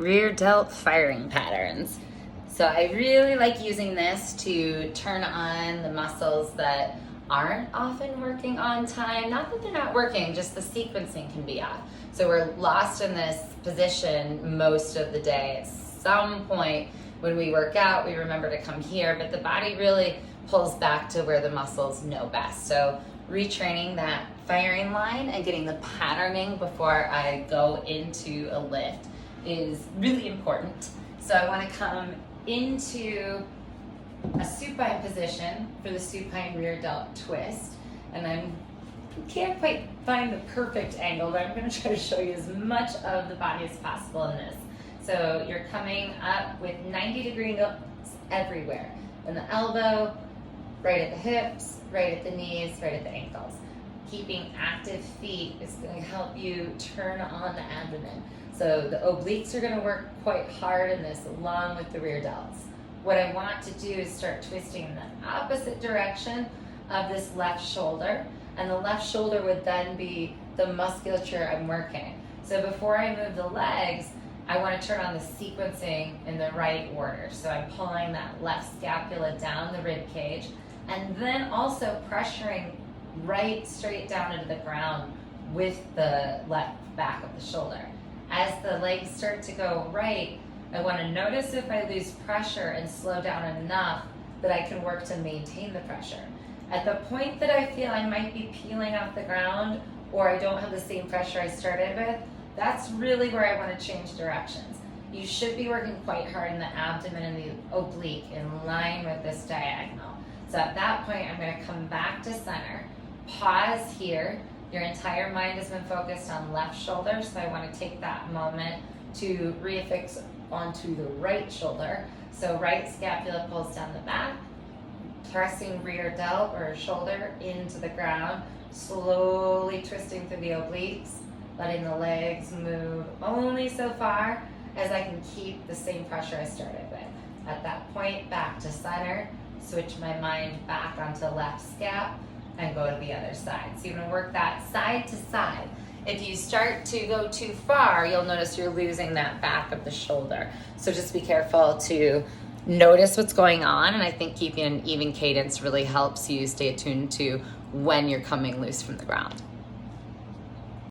rear delt firing patterns. So I really like using this to turn on the muscles that aren't often working on time. Not that they're not working, just the sequencing can be off. So we're lost in this position most of the day. At some point when we work out, we remember to come here, but the body really pulls back to where the muscles know best. So retraining that firing line and getting the patterning before I go into a lift is really important. So I want to come into a supine position for the supine rear delt twist, and I can't quite find the perfect angle, but I'm going to try to show you as much of the body as possible in this. So you're coming up with 90-degree angles everywhere, in the elbow, right at the hips, right at the knees, right at the ankles. Keeping active feet is going to help you turn on the abdomen. So the obliques are going to work quite hard in this along with the rear delts. What I want to do is start twisting in the opposite direction of this left shoulder, and the left shoulder would then be the musculature I'm working. So before I move the legs, I want to turn on the sequencing in the right order. So I'm pulling that left scapula down the rib cage, and then also pressuring right straight down into the ground with the left back of the shoulder. As the legs start to go right, I want to notice if I lose pressure and slow down enough that I can work to maintain the pressure. At the point that I feel I might be peeling off the ground or I don't have the same pressure I started with, that's really where I want to change directions. You should be working quite hard in the abdomen and the oblique in line with this diagonal. So at that point, I'm going to come back to center, pause here. Your entire mind has been focused on left shoulder, so I want to take that moment to reaffix onto the right shoulder. So right scapula pulls down the back, pressing rear delt or shoulder into the ground, slowly twisting through the obliques, letting the legs move only so far as I can keep the same pressure I started with. At that point, back to center, switch my mind back onto left scap, and go to the other side. So you're going to work that side to side. If you start to go too far, you'll notice you're losing that back of the shoulder. So just be careful to notice what's going on, and I think keeping an even cadence really helps you stay attuned to when you're coming loose from the ground.